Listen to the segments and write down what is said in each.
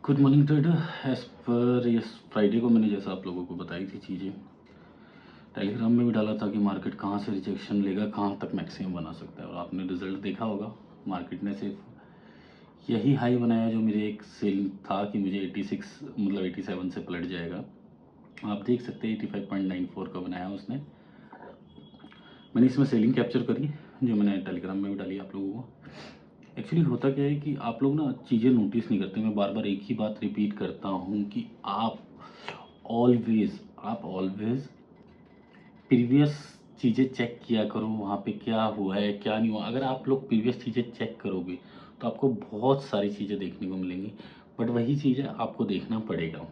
Good morning trader. As per यस Friday को मैंने जैसा आप लोगों को बताई थी चीज़ें टेलीग्राम में भी डाला था कि मार्केट कहाँ से रिजेक्शन लेगा, कहाँ तक मैक्सिमम बना सकता है, और आपने रिजल्ट देखा होगा। मार्केट ने सिर्फ यही हाई बनाया जो मेरे एक सेल था कि मुझे 86 मतलब 87 से पलट जाएगा। आप देख सकते हैं 85.94 का बनाया उसने। मैंने इसमें सेलिंग कैप्चर करी जो मैंने टेलीग्राम में भी डाली आप लोगों को। एक्चुअली होता क्या है कि आप लोग ना चीज़ें नोटिस नहीं करते। मैं बार बार एक ही बात रिपीट करता हूँ कि आप ऑलवेज प्रीवियस चीज़ें चेक किया करो, वहाँ पे क्या हुआ है क्या नहीं हुआ। अगर आप लोग प्रीवियस चीज़ें चेक करोगे तो आपको बहुत सारी चीज़ें देखने को मिलेंगी, बट वही चीज़ें आपको देखना पड़ेगा।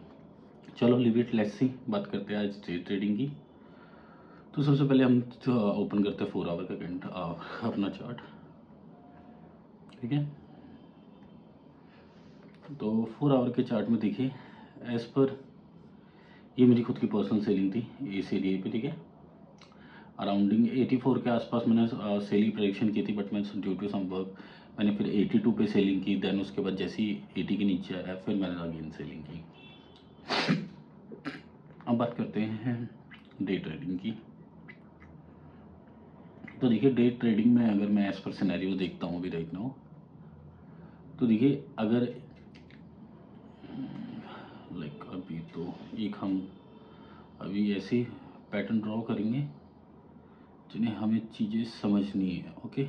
चलो लिव इट, लेट्स सी, बात करते हैं आज डे ट्रेडिंग की। तो सबसे पहले हम ओपन करते हैं 4 आवर का अपना चार्ट, ठीक है। तो 4 आवर के चार्ट में देखिए, एज पर ये मेरी खुद की पर्सनल सेलिंग थी इस एरिया पे, ठीक है। अराउंडिंग 84 के आसपास मैंने सेलिंग प्रेडिक्शन की थी, बट मैं ड्यू टू सम वर्क मैंने फिर 82 पे सेलिंग की। देन उसके बाद जैसे ही 80 के नीचे आया फिर मैंने अगेन सेलिंग की। अब बात करते हैं डे ट्रेडिंग की। तो देखिए डे ट्रेडिंग में अगर मैं एज पर सिनेरियो देखता हूँ अभी राइट नाउ, तो देखिए अगर लाइक अभी तो एक हम अभी ऐसे पैटर्न ड्रॉ करेंगे जिन्हें हमें चीज़ें समझनी है, ओके।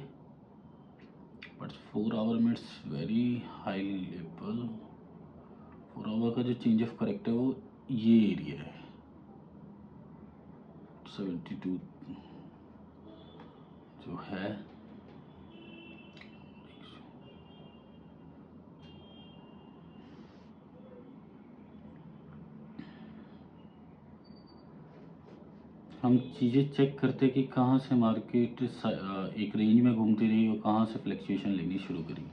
बट 4 आवर में it's very high level. 4 hour का जो चेंज ऑफ करेक्टर है वो ये एरिया है 72 जो है। हम चीज़ें चेक करते कि कहाँ से मार्केट एक रेंज में घूमती रही और कहाँ से फ्लक्चुएशन लेनी शुरू करी।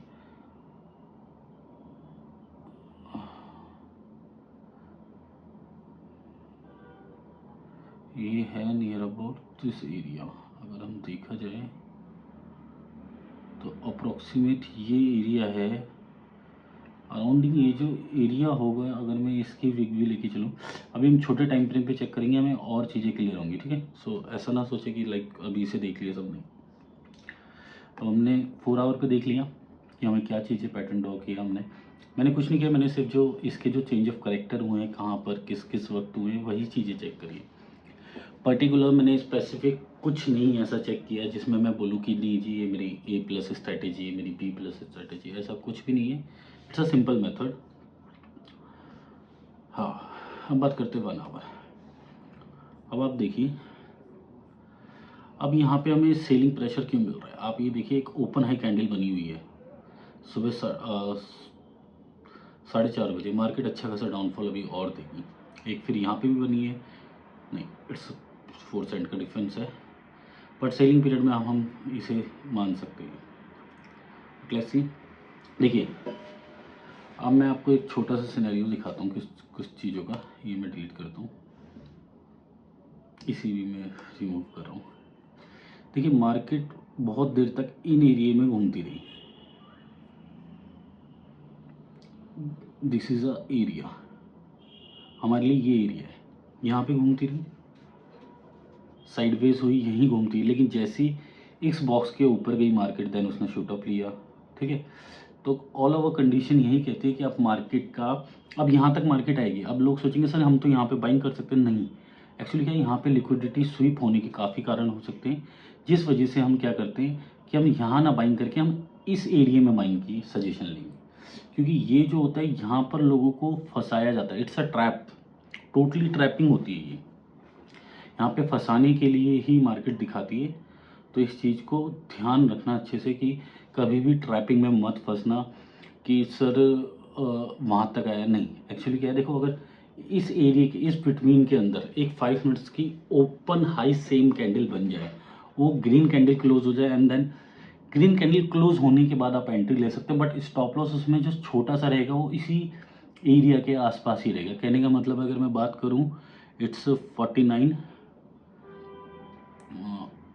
ये है नियर अबाउट दिस एरिया। अगर हम देखा जाए तो अप्रोक्सीमेट ये एरिया है अराउंडिंग। ये जो एरिया होगा अगर मैं इसकी विग भी लेके चलूँ, अभी हम छोटे टाइम फ्रेम पे चेक करेंगे, हमें और चीज़ें क्लियर होंगी, ठीक है। सो ऐसा ना सोचे कि लाइक अभी इसे देख लिया सबने। तो हमने 4 आवर पे देख लिया कि हमें क्या चीज़ें पैटर्न ड्रॉ किया हमने। मैंने कुछ नहीं किया, मैंने सिर्फ जो इसके जो चेंज ऑफ करेक्टर हुए हैं, कहाँ पर किस किस वक्त हुए हैं, वही चीज़ें चेक करी। पर्टिकुलर मैंने स्पेसिफिक कुछ नहीं ऐसा चेक किया जिसमें मैं बोलूँ कि नहीं जी ये मेरी A+ स्ट्रैटेजी है, मेरी B+ स्ट्रैटेजी, ऐसा कुछ भी नहीं है। It's a simple method. हाँ, अब बात करते हैं 1 आवर। अब आप देखिए, अब यहाँ पे हमें सेलिंग प्रेशर क्यों मिल रहा है। आप ये देखिए एक ओपन हाई कैंडल बनी हुई है सुबह 4:30 बजे। मार्केट अच्छा खासा डाउनफॉल अभी और देगी। एक फिर यहाँ पे भी बनी है, नहीं इट्स 4 सेंट का डिफरेंस है, बट सेलिंग पीरियड में हम इसे मान सकते हैं। लेट्स सी, देखिए अब मैं आपको एक छोटा सा सिनेरियो दिखाता हूँ कुछ चीज़ों का। ये मैं डिलीट करता हूँ, इसी भी मैं रिमूव कर रहा हूँ। देखिए मार्केट बहुत देर तक इन एरिया में घूमती रही। दिस इज़ अ एरिया, हमारे लिए ये एरिया है। यहाँ पे घूमती रही, साइडवेज हुई, यहीं घूमती, लेकिन जैसी इस बॉक्स के ऊपर गई मार्केट देन उसने शूट अप लिया, ठीक है। तो ऑल ओवर कंडीशन यही कहती है कि आप मार्केट का, अब यहाँ तक मार्केट आएगी। अब लोग सोचेंगे सर हम तो यहाँ पे बाइंग कर सकते हैं, नहीं। एक्चुअली क्या है, यहाँ पे लिक्विडिटी स्वीप होने के काफ़ी कारण हो सकते हैं, जिस वजह से हम क्या करते हैं कि हम यहाँ ना बाइंग करके हम इस एरिया में बाइंग की सजेशन लेंगे। क्योंकि ये जो होता है यहाँ पर लोगों को फंसाया जाता है। It's a trap, totally trapping होती है ये। यहाँ पे फंसाने के लिए ही मार्केट दिखाती है। तो इस चीज़ को ध्यान रखना अच्छे से कि कभी भी ट्रैपिंग में मत फंसना कि सर वहाँ तक आया, नहीं। एक्चुअली क्या है, देखो अगर इस एरिया के इस बिटवीन के अंदर एक 5 मिनट्स की ओपन हाई सेम कैंडल बन जाए, वो ग्रीन कैंडल क्लोज हो जाए, and then green candle close होने के बाद आप एंट्री ले सकते हैं। बट स्टॉप लॉस उसमें जो छोटा सा रहेगा वो इसी एरिया के आसपास ही रहेगा। कहने का मतलब अगर मैं बात करूँ, इट्स 49,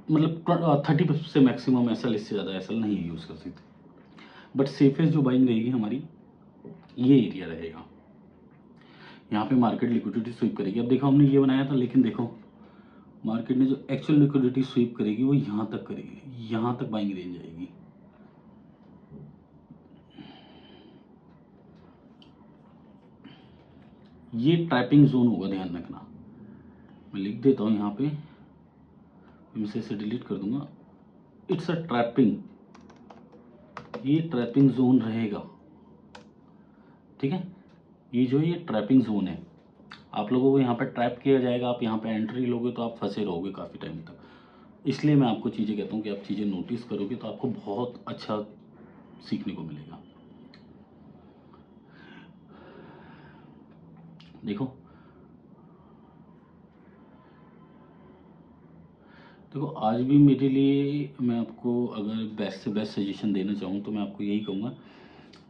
मतलब 30 से मैक्सिमम एसएल, इससे ज़्यादा एसएल नहीं यूज़ कर सकते। बट सेफेस्ट जो बाइंग रहेगी हमारी ये एरिया रहेगा, यहाँ पे मार्केट लिक्विडिटी स्वीप करेगी। अब देखो हमने ये बनाया था, लेकिन देखो मार्केट ने जो एक्चुअल लिक्विडिटी स्वीप करेगी वो यहाँ तक करेगी, यहाँ तक बाइंग रेंज आएगी। ये ट्रैपिंग जोन होगा, ध्यान रखना। मैं लिख देता हूँ यहाँ पे, मैं इसे डिलीट कर दूंगा। इट्स अ ट्रैपिंग, ये ट्रैपिंग जोन रहेगा, ठीक है। ये जो ये ट्रैपिंग जोन है, आप लोगों को यहाँ पे ट्रैप किया जाएगा। आप यहाँ पे एंट्री लोगे तो आप फंसे रहोगे काफ़ी टाइम तक। इसलिए मैं आपको चीज़ें कहता हूँ कि आप चीज़ें नोटिस करोगे तो आपको बहुत अच्छा सीखने को मिलेगा। देखो देखो आज भी मेरे लिए, मैं आपको अगर बेस्ट से बेस्ट सजेशन देना चाहूँ तो मैं आपको यही कहूँगा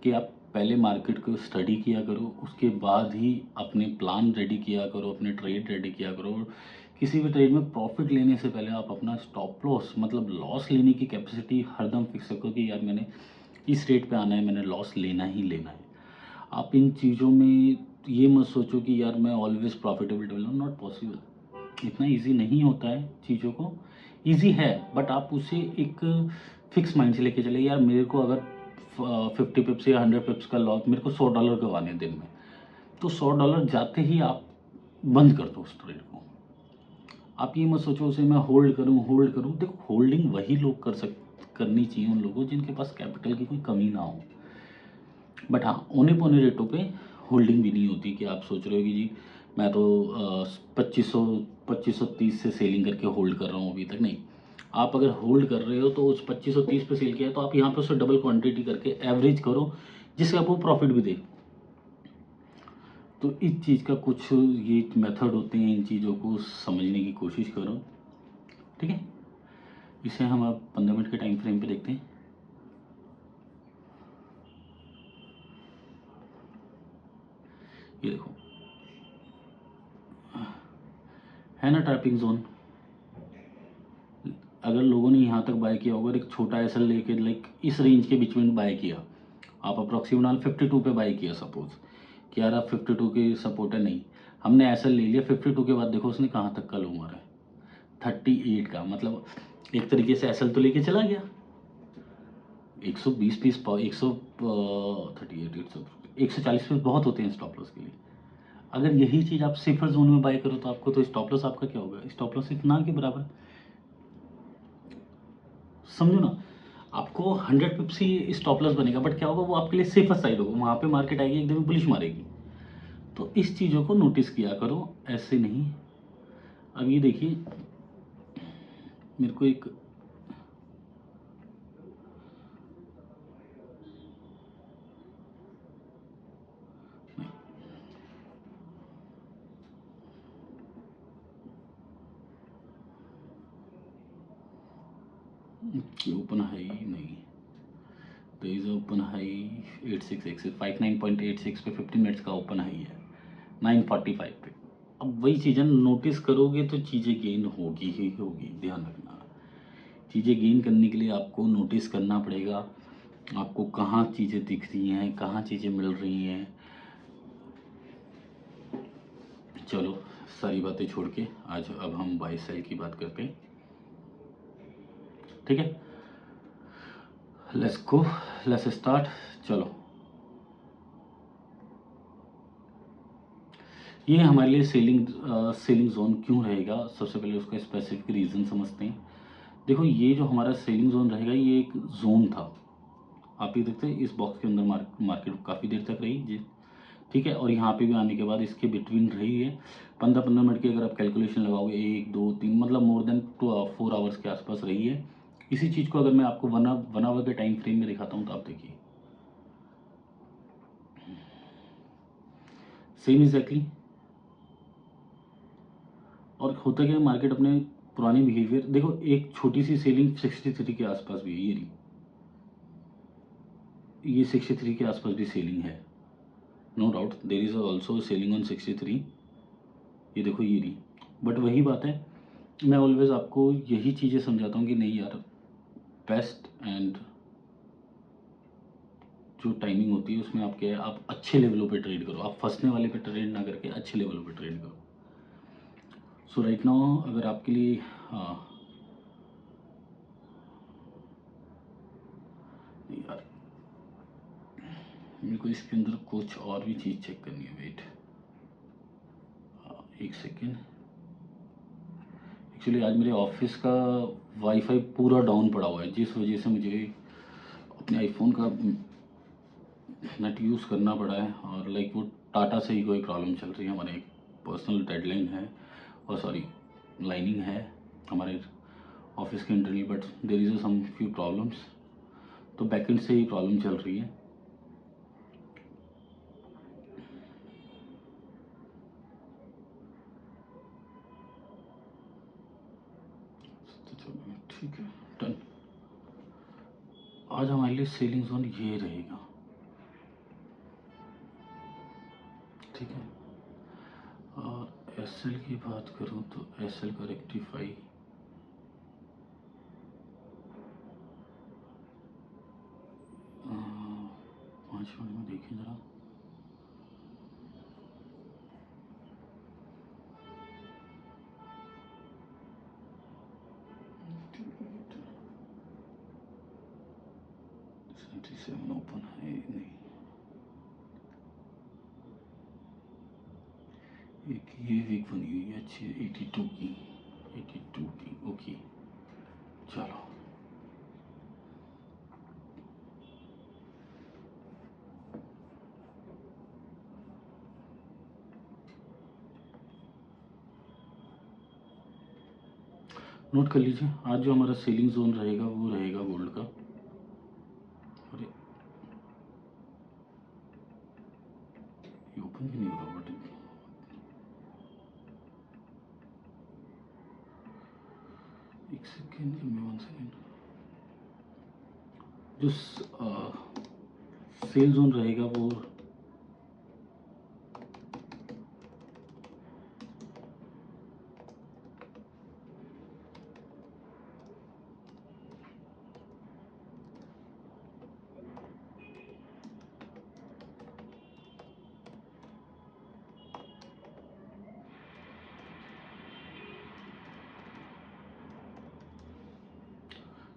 कि आप पहले मार्केट को स्टडी किया करो, उसके बाद ही अपने प्लान रेडी किया करो, अपने ट्रेड रेडी किया करो। किसी भी ट्रेड में प्रॉफिट लेने से पहले आप अपना स्टॉप लॉस, मतलब लॉस लेने की कैपेसिटी हरदम फिक्स रखो कि यार मैंने इस रेट पे आना है, मैंने लॉस लेना ही लेना है। आप इन चीज़ों में ये मत सोचो कि यार मैं always profitable develop, not possible. इतना इजी नहीं होता है चीज़ों को, इजी है बट आप उसे एक फिक्स माइंड से लेके चले। यार मेरे को अगर 50 पिप्स या 100 पिप्स का लॉस, मेरे को $100 गंवाने दिन में, तो $100 जाते ही आप बंद कर दो उस ट्रेड को। आप ये मत सोचो उसे मैं होल्ड करूँ। देखो होल्डिंग वही लोग करनी चाहिए उन लोगों जिनके पास कैपिटल की कोई कमी ना हो। बट हाँ, औने पौने रेटों पे होल्डिंग भी नहीं होती कि आप सोच रहे हो कि जी मैं तो 2530 से सेलिंग करके होल्ड कर रहा हूँ अभी तक। नहीं, आप अगर होल्ड कर रहे हो तो उस 2530 पे सेल किया है तो आप यहाँ पे उससे डबल क्वांटिटी करके एवरेज करो, जिससे आपको प्रॉफिट भी दे। तो इस चीज़ का कुछ ये मेथड होते हैं, इन चीज़ों को समझने की कोशिश करो, ठीक है। इसे हम अब 15 मिनट के टाइम फ्रेम पे देखते हैं। ये देखो है ना ट्रैपिंग जोन। अगर लोगों ने यहाँ तक बाय किया होगा, एक छोटा एसएल लेके लाइक इस रेंज के बीच में बाय किया, आप अप्रॉक्सीमेट 52 पे बाय किया सपोज कि यार आप 52 के सपोर्ट है, नहीं हमने एसएल ले लिया 52 के बाद, देखो उसने कहाँ तक का लो मारा है 38 का। मतलब एक तरीके से एसएल तो लेके चला गया 120 पीस, 140 पीस बहुत होते हैं स्टॉप लॉस के लिए। अगर यही चीज़ आप सिफर जोन में बाय करो तो आपको तो स्टॉप लॉस आपका क्या होगा, स्टॉप लॉस इतना के बराबर, समझो ना। आपको 100 पिप्स ही स्टॉप लॉस बनेगा, बट क्या होगा वो आपके लिए सेफर साइड होगा, वहाँ पे मार्केट आएगी एकदम बुलिश मारेगी। तो इस चीज़ों को नोटिस किया करो, ऐसे नहीं। अब ये देखिए मेरे को एक ओपन हाई नहीं, तो इज ओपन हाई 8686 59.86 पे 15 मिनट्स का ओपन हाई है 945 पे। अब वही चीज़ें नोटिस करोगे तो चीज़ें गेन होगी ही होगी, ध्यान रखना। चीज़ें गेन करने के लिए आपको नोटिस करना पड़ेगा, आपको कहाँ चीज़ें दिख रही हैं, कहाँ चीज़ें मिल रही हैं। चलो सारी बातें छोड़ के आज अब हम बाई सेल की बात करते हैं, ठीक है। Let's go, let's start. चलो ये हमारे लिए सेलिंग जोन क्यों रहेगा, सबसे पहले उसका स्पेसिफिक रीज़न समझते हैं। देखो ये जो हमारा सेलिंग जोन रहेगा ये एक जोन था, आप ये देखते हैं इस बॉक्स के अंदर मार्केट काफ़ी देर तक रही जी, ठीक है। और यहाँ पे भी आने के बाद इसके बिटवीन रही है 15 मिनट की, अगर आप कैलकुलेशन लगाओगे 1 2 3 मतलब मोर देन 4 आवर्स के आसपास रही है। इसी चीज़ को अगर मैं आपको वन आवर के टाइम फ्रेम में दिखाता हूँ तो आप देखिए सेम एग्जैक्टली। और होता क्या है, मार्केट अपने पुराने बिहेवियर, देखो एक छोटी सी सेलिंग 63 के आसपास भी है, ये 63 के आसपास भी सेलिंग है, no doubt there is also selling on 63। ये देखो ये रही, बट वही बात है, मैं ऑलवेज आपको यही चीज़ें समझाता हूँ कि नहीं यार, बेस्ट एंड जो टाइमिंग होती है उसमें आप क्या है, आप अच्छे लेवलों पे ट्रेड करो, आप फंसने वाले पे ट्रेड ना करके अच्छे लेवलों पे ट्रेड करो। सो राइट नाउ अगर आपके लिए यार मेरे को इसके अंदर कुछ और भी चीज़ चेक करनी है, वेट एक सेकेंड। एक्चुअली आज मेरे ऑफिस का वाईफाई पूरा डाउन पड़ा हुआ है, जिस वजह से मुझे अपने आईफोन का नेट यूज़ करना पड़ा है। और लाइक वो टाटा से ही कोई प्रॉब्लम चल रही है, हमारे एक पर्सनल डेडलाइन है और सॉरी लाइनिंग है हमारे ऑफिस के internal, but there is some few problems, तो बैकएंड से ही प्रॉब्लम चल रही है। ठीक है, डन। आज हमारे लिए सेलिंग जोन ये रहेगा, ठीक है। और एसएल की बात करूं तो एसएल का रेक्टिफाई 5 मिनट में देखिए ज़रा। ओपन है नहीं, एक ये वीक बनी हुई है अच्छी 82 की ओके। चलो नोट कर लीजिए, आज जो हमारा सेलिंग जोन रहेगा वो रहेगा गोल्ड का। अरे ये ओपन भी नहीं हो रहा बटन, एक सेकेंड, वन सेकेंड। जो सेल जोन रहेगा वो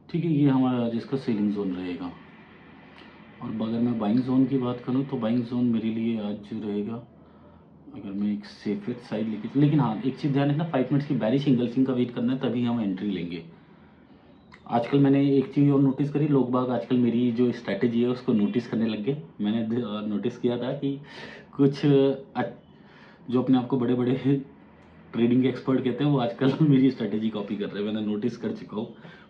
ठीक है, ये हमारा आज इसका सेलिंग जोन रहेगा। और अगर मैं बाइंग जोन की बात करूं तो बाइंग जोन मेरे लिए आज जो रहेगा, अगर मैं एक सेफेस्ट साइड लेकिन हाँ एक चीज़ ध्यान रखना, 5 मिनट्स की बैरिश इंगल्फिंग का वेट करना है, तभी हम एंट्री लेंगे। आजकल मैंने एक चीज़ और नोटिस करी, लोग बाग आजकल मेरी जो स्ट्रैटेजी है उसको नोटिस करने लग गए। मैंने नोटिस किया था कि कुछ जो अपने आप को बड़े बड़े ट्रेडिंग के एक्सपर्ट कहते हैं वो आजकल मेरी स्ट्रैटेजी कॉपी कर रहे हैं, मैंने नोटिस कर चुका हूँ।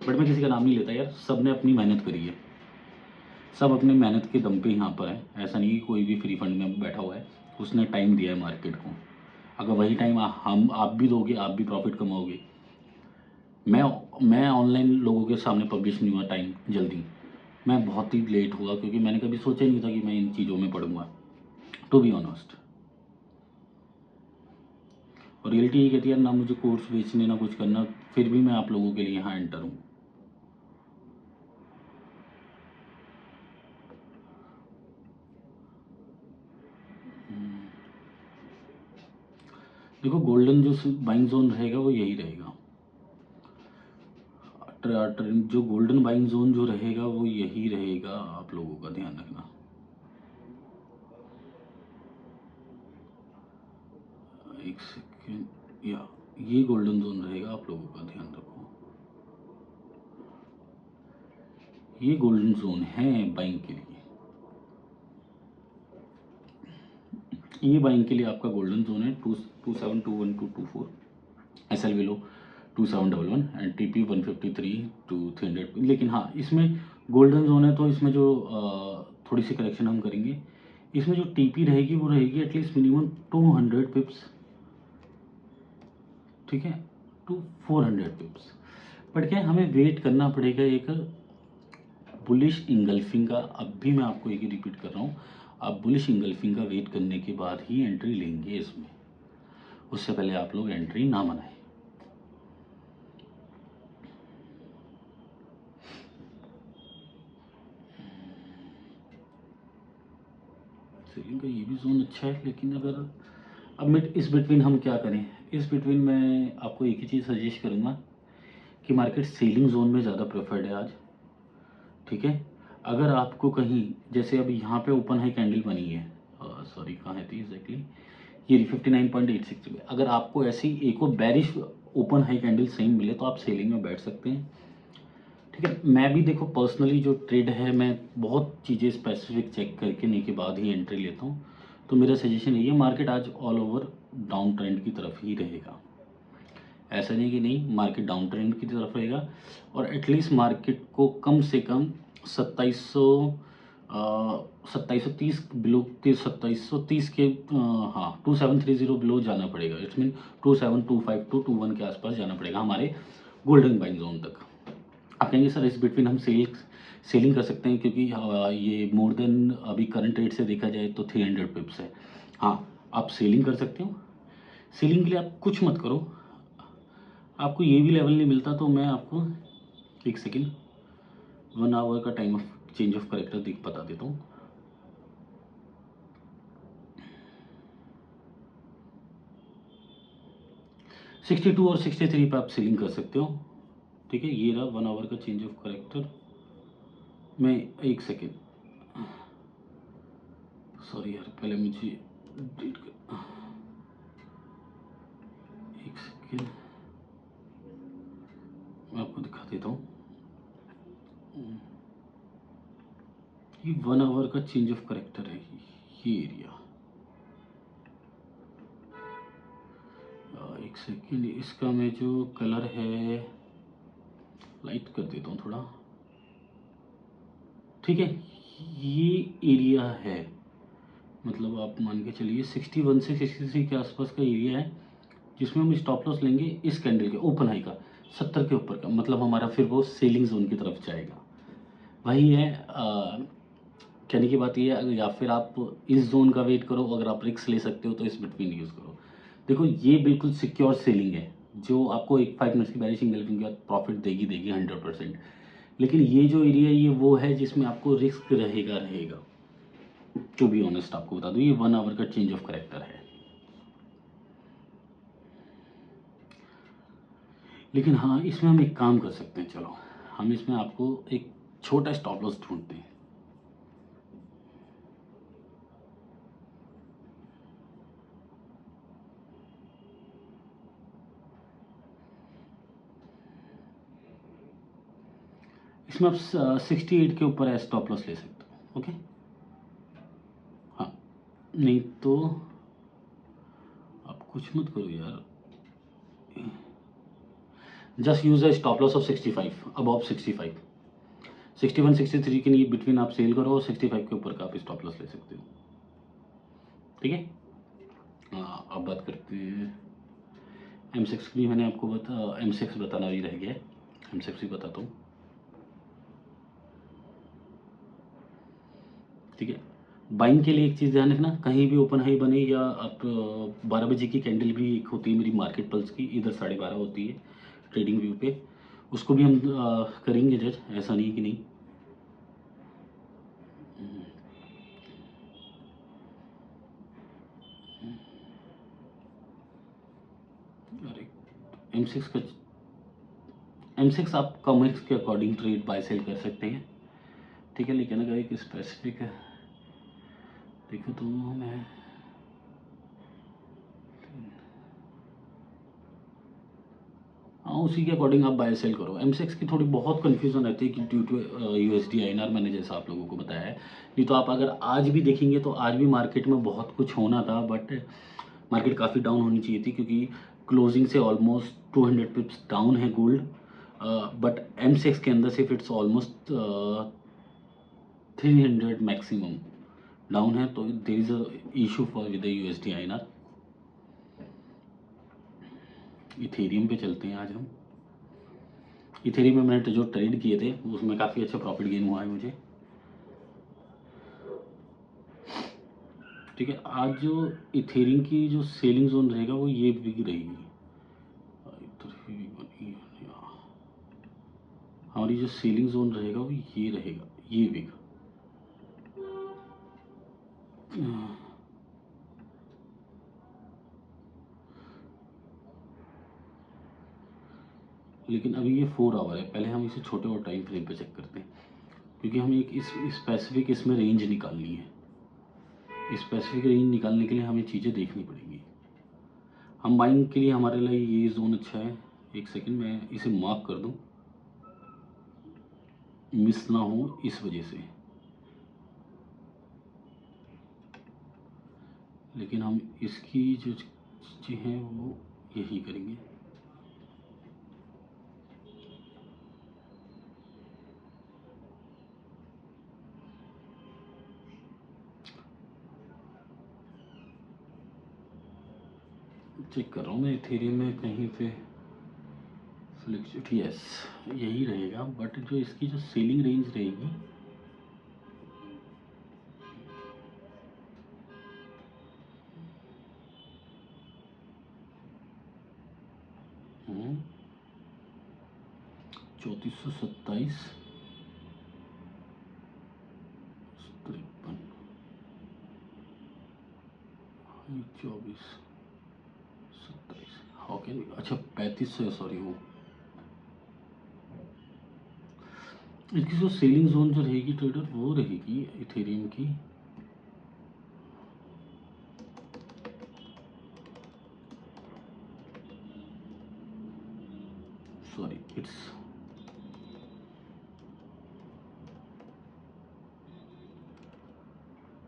बट मैं किसी का नाम नहीं लेता यार, सब ने अपनी मेहनत करी है, सब अपनी मेहनत के दम पे यहाँ पर है। ऐसा नहीं कि कोई भी फ्री फंड में बैठा हुआ है, उसने टाइम दिया है मार्केट को। अगर वही टाइम हम आप भी दोगे, आप भी प्रॉफिट कमाओगे। मैं ऑनलाइन लोगों के सामने पब्लिश नहीं हुआ टाइम जल्दी, मैं बहुत ही लेट हुआ, क्योंकि मैंने कभी सोचा ही नहीं था कि मैं इन चीज़ों में पढ़ूंगा, टू बी ऑनेस्ट। और रियलिटी ये कहती है ना मुझे कोर्स बेचने ना कुछ करना, फिर भी मैं आप लोगों के लिए यहाँ एंटर हूँ। देखो गोल्डन जो बाइंग जोन रहेगा वो यही रहेगा, जो गोल्डन बाइंग जोन जो रहेगा वो यही रहेगा, आप लोगों का ध्यान रखना। एक सेकेंड, या ये गोल्डन जोन रहेगा, आप लोगों का ध्यान रखो। ये गोल्डन जोन है बाइंग के लिए, ये बाइंग के लिए आपका गोल्डन जोन है 2721 SL below 2711 and TP 153 to 300। लेकिन हाँ इसमें गोल्डन जोन है तो इसमें जो थोड़ी सी करेक्शन हम करेंगे, इसमें जो टीपी रहेगी वो रहेगी एटलीस्ट मिनिमम 200 पिप्स, ठीक है, टू 400 पिप्स। बट क्या है, हमें वेट करना पड़ेगा एक बुलिश इंगल्फिंग का। अब भी मैं आपको एक ही रिपीट कर रहा हूँ, आप बुलिश इंगल्फिंग का वेट करने के बाद ही एंट्री लेंगे इसमें, उससे पहले आप लोग एंट्री ना बनाएं। सेलिंग का ये भी जोन अच्छा है, लेकिन अगर अब मिड इस बिटवीन हम क्या करें, इस बिटवीन मैं आपको एक ही चीज़ सजेस्ट करूँगा कि मार्केट सेलिंग जोन में ज़्यादा प्रेफर्ड है आज, ठीक है। अगर आपको कहीं जैसे अभी यहाँ पे ओपन हाई कैंडल बनी है, सॉरी कहाँ है थी एग्जैक्टली, ये 59.86 पे, अगर आपको ऐसी एक और बैरिश ओपन हाई कैंडल सेम मिले तो आप सेलिंग में बैठ सकते हैं, ठीक है। मैं भी देखो पर्सनली जो ट्रेड है मैं बहुत चीज़ें स्पेसिफिक चेक करके नहीं के बाद ही एंट्री लेता हूँ, तो मेरा सजेशन यही है, मार्केट आज ऑल ओवर डाउन ट्रेंड की तरफ ही रहेगा, ऐसा नहीं कि नहीं, मार्केट डाउन ट्रेंड की तरफ रहेगा, और एटलीस्ट मार्केट को कम से कम 2730 बिलो के 2730 के हाँ 2730 बिलो जाना पड़ेगा, इट्स मीन 2725 टू 21 के आसपास जाना पड़ेगा हमारे गोल्डन बाइंग जोन तक। आप कहेंगे सर इस बिटवीन हम सेलिंग कर सकते हैं, क्योंकि ये मोर देन अभी करंट रेट से देखा जाए तो 300 पिप्स है। हाँ, आप सेलिंग कर सकते हो, सेलिंग के लिए आप कुछ मत करो, आपको ये भी लेवल नहीं मिलता तो मैं आपको एक सेकेंड 1 आवर का time of change of character देख बता देता हूँ। सिक्सटी टू और 63 पे आप सेलिंग कर सकते हो, ठीक है। ये रहा 1 आवर का चेंज ऑफ करेक्टर। मैं एक सेकेंड, सॉरी यार, पहले मुझे डेट एक सेकेंड मैं आपको दिखा देता हूँ। ये 1 आवर का चेंज ऑफ करेक्टर है, ये एरिया। एक सेकेंड, इसका मैं जो कलर है लाइट कर देता हूँ थोड़ा, ठीक है। ये एरिया है, मतलब आप मान के चलिए 61 से 63 के आसपास का एरिया है, जिसमें हम स्टॉप लॉस लेंगे इस कैंडल के ओपन हाई का 70 के ऊपर का, मतलब हमारा फिर वो सेलिंग जोन की तरफ जाएगा। वही है कहने की बात ये है, या फिर आप इस जोन का वेट करो, अगर आप रिस्क ले सकते हो तो इस बिटवीन यूज़ करो। देखो ये बिल्कुल सिक्योर सेलिंग है, जो आपको एक 5 मिनट्स की बैरिश इंगल्फिंग के बाद प्रॉफिट देगी 100%। लेकिन ये जो एरिया ये वो है जिसमें आपको रिस्क रहेगा। टू बी ऑनेस्ट आपको बता दूं, ये 1 आवर का चेंज ऑफ करेक्टर है। लेकिन हाँ, इसमें हम एक काम कर सकते हैं, चलो हम इसमें आपको एक छोटा स्टॉप लॉस ढूंढते हैं। इसमें आप 68 के ऊपर है स्टॉप लॉस ले सकते हो, ओके। हाँ, नहीं तो आप कुछ मत करो यार, just use a stop loss of 65 above 65, 61 63 के लिए बिटवीन आप सेल करो, और 65 के ऊपर का आप स्टॉप लॉस ले सकते हो, ठीक है। हाँ, अब बात करते हैं M6 की। मैंने आपको M6 बताना भी रह गया है, M6 भी बताता हूँ, ठीक है। बाइंग के लिए एक चीज़ ध्यान रखना, कहीं भी ओपन हाई बने या आप 12 बजे की कैंडल भी एक होती है मेरी मार्केट पल्स की, इधर 12:30 होती है ट्रेडिंग व्यू पे, उसको भी हम करेंगे जज, ऐसा नहीं कि नहीं। अरे M6 का M6 आप कॉमिक्स के अकॉर्डिंग ट्रेड बाय सेल कर सकते हैं, ठीक है। लेकिन अगर एक स्पेसिफिक है, देखो तो मैं हाँ उसी के अकॉर्डिंग आप बाय सेल करो। M6 की थोड़ी बहुत कन्फ्यूजन रहती है कि ड्यू टू USD INR, मैंने जैसा आप लोगों को बताया है। नहीं तो आप अगर आज भी देखेंगे तो आज भी मार्केट में बहुत कुछ होना था, बट मार्केट काफ़ी डाउन होनी चाहिए थी, क्योंकि क्लोजिंग से ऑलमोस्ट 200 पिप्स डाउन है गोल्ड, बट M6 के अंदर सिर्फ इट्स ऑलमोस्ट 300 मैक्सिमम डाउन है, तो there is a issue for with USD INR। Ethereum पे चलते हैं आज हम। इथेरियम में मैंने जो ट्रेड किए थे उसमें काफ़ी अच्छा प्रॉफिट गेन हुआ है मुझे, ठीक है। आज जो इथेरियम की जो सेलिंग जोन रहेगा वो ये बिग रहेगी, इधर ही बनी है। हमारी जो सेलिंग जोन रहेगा वो ये रहेगा, ये बिग। लेकिन अभी ये 4 आवर है। पहले हम इसे छोटे और टाइम फ्रेम पे चेक करते हैं, क्योंकि हमें एक इस स्पेसिफिक इसमें रेंज निकालनी है। स्पेसिफिक रेंज निकालने के लिए हमें चीज़ें देखनी पड़ेंगी। हम बाइंग के लिए हमारे लिए ये जोन अच्छा है। एक सेकंड, मैं इसे मार्क कर दूं, मिस ना हो इस वजह से। लेकिन हम इसकी जो चीज़ें हैं वो यही करेंगे। चेक कर रहा हूँ मैं इथेरियम में कहीं पे फ्लेक्सिबिलिटी, यस यही रहेगा। बट जो इसकी जो सेलिंग रेंज रहेगी, हम्म, 3427, 53, 24, 27, हाउ कैन, अच्छा 3500, सॉरी वो इसकी जो सेलिंग जोन जो रहेगी ट्रेडर, वो रहेगी इथेरियम की, सॉरी इट्स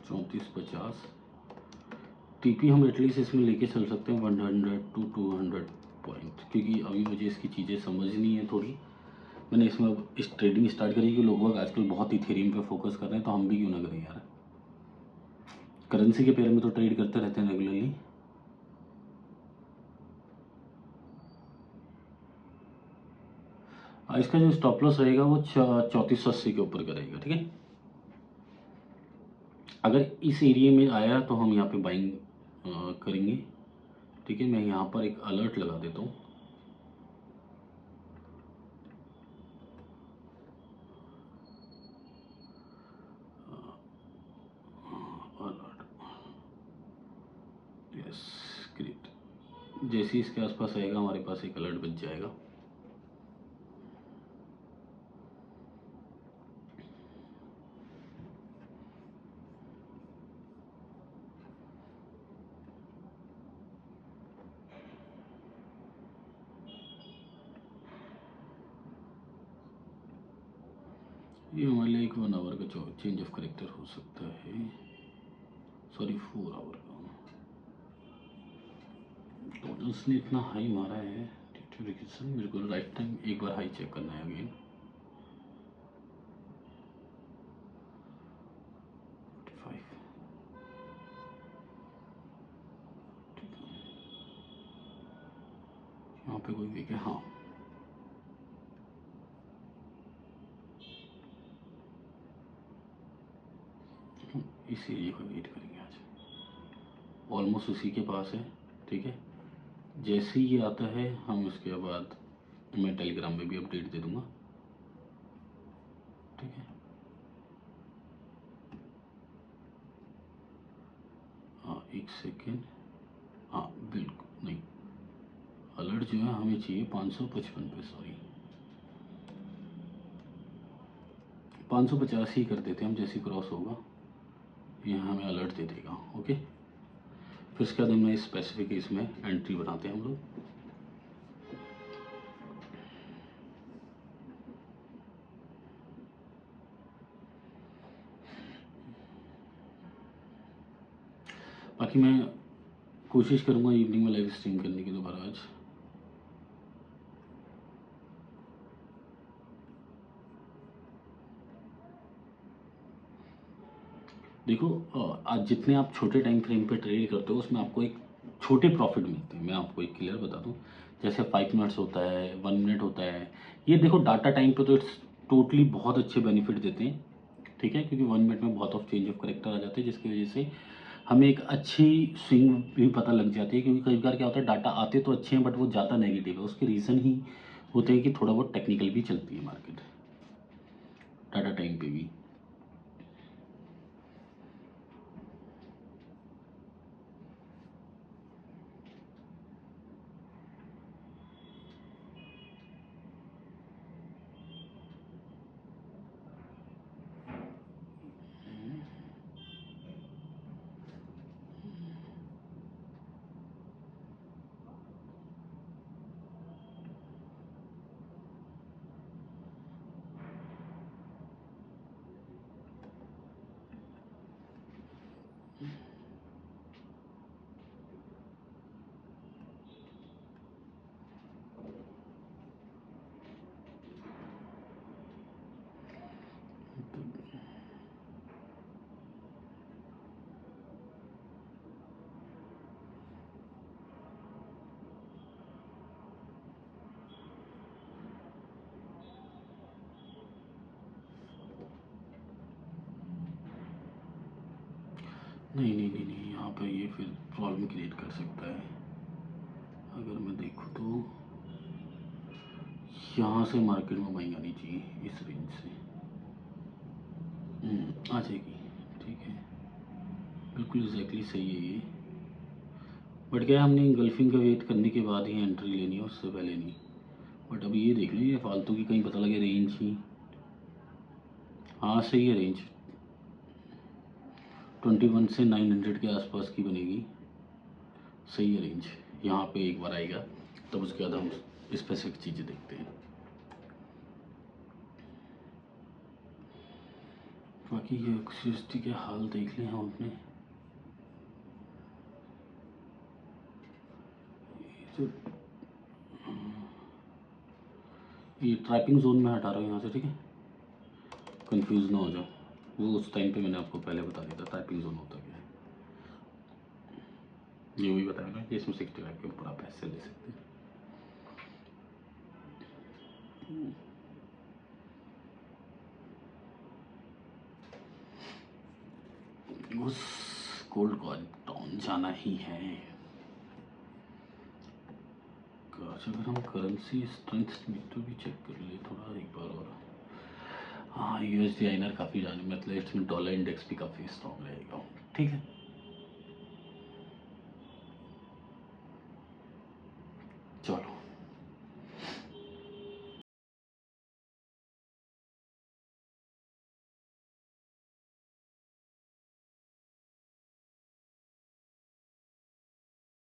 3450। टीपी हम एटलीस्ट इसमें लेके चल सकते हैं 100 to 200 पॉइंट, क्योंकि अभी मुझे इसकी चीज़ें समझनी है थोड़ी। मैंने इसमें इस ट्रेडिंग स्टार्ट करी कि लोग आजकल बहुत इथेरियम पे फोकस कर रहे हैं, तो हम भी क्यों ना करें यार। करेंसी के पेयर में तो ट्रेड करते रहते हैं रेगुलरली। इसका जो स्टॉप लॉस रहेगा वो 3480 के ऊपर का रहेगा, ठीक है। अगर इस एरिया में आया तो हम यहाँ पे बाइंग करेंगे, ठीक है। मैं यहाँ पर एक अलर्ट लगा देता हूँ। Alert, yes, great. जैसे ही इसके आसपास आएगा हमारे पास एक अलर्ट बच जाएगा। ये हमारे लिए एक 1 आवर का चेंज ऑफ करेक्टर हो सकता है, सॉरी 4 आवर का। तो उसने इतना हाई मारा है, मेरे को राइट टाइम एक बार हाई चेक करना है अगेन। 45, यहाँ पे कोई वीक है, हाँ। इस एरिया को वेट करेंगे आज, ऑलमोस्ट उसी के पास है, ठीक है। जैसे ही ये आता है हम उसके बाद मैं टेलीग्राम में भी अपडेट दे दूंगा, ठीक है। हाँ एक सेकेंड, हाँ बिल्कुल नहीं, अलर्ट जो है हमें चाहिए 555 पे, सॉरी 550 ही कर देते हैं हम। जैसे क्रॉस होगा ये हमें अलर्ट दे देगा, ओके। फिर उसके बाद हमें स्पेसिफिक इसमें एंट्री बनाते हैं हम लोग। बाकी मैं कोशिश करूँगा इवनिंग में लाइव स्ट्रीम करने की दोबारा आज। देखो आज जितने आप छोटे टाइम फ्रेम पे ट्रेड करते हो उसमें आपको एक छोटे प्रॉफिट मिलते हैं। मैं आपको एक क्लियर बता दूं, जैसे 5 मिनट्स होता है, 1 मिनट होता है। ये देखो डाटा टाइम पे तो इट्स टोटली बहुत अच्छे बेनिफिट देते हैं, ठीक है, क्योंकि 1 मिनट में बहुत ऑफ चेंज ऑफ करेक्टर आ जाते हैं, जिसकी वजह से हमें एक अच्छी स्विंग भी पता लग जाती है। क्योंकि कई बार क्या होता है, डाटा आते तो अच्छे हैं बट वो ज़्यादा नेगेटिव है। उसके रीज़न ही होते हैं कि थोड़ा बहुत टेक्निकल भी चलती है मार्केट डाटा टाइम पे भी। नहीं नहीं नहीं नहीं, यहाँ पे ये फिर प्रॉब्लम क्रिएट कर सकता है। अगर मैं देखूँ तो यहाँ से मार्केट में बाइंग आनी चाहिए इस रेंज से। आ जाएगी, ठीक है, बिल्कुल एग्जैक्टली सही है ये। बट क्या है, हमने इंगल्फिंग का वेट करने के बाद ही एंट्री लेनी है, उससे पहले नहीं। बट अभी ये देख लो, ये फालतू की कहीं पता लगे रेंज ही। हाँ सही है रेंज, 21 से 900 के आसपास की बनेगी, सही है रेंज। यहाँ पे एक बार आएगा तब उसके बाद हम स्पेसिफिक चीज़ें देखते हैं। बाकी ये एक्सिस्टी के हाल देख लें हम अपने। ये ट्रैपिंग जोन में हटा रहा हूँ यहाँ से, ठीक है, कंफ्यूज ना हो जाओ। वो उस टाइम पे मैंने आपको पहले बता दिया था ट्रैपिंग जोन होता क्या है। ये वही बताया ना कि इसमें 65 के ऊपर आप ऐसे ले सकते हैं। उस गोल्ड को आज डाउन जाना ही है। अगर हम करेंसी स्ट्रेंथ मीटर भी चेक कर ले थोड़ा एक बार और। हाँ, यूएसडी आईएनआर काफ़ी जाने मतलब इसमें डॉलर इंडेक्स भी काफ़ी स्ट्रॉन्ग रहेगा, ठीक है।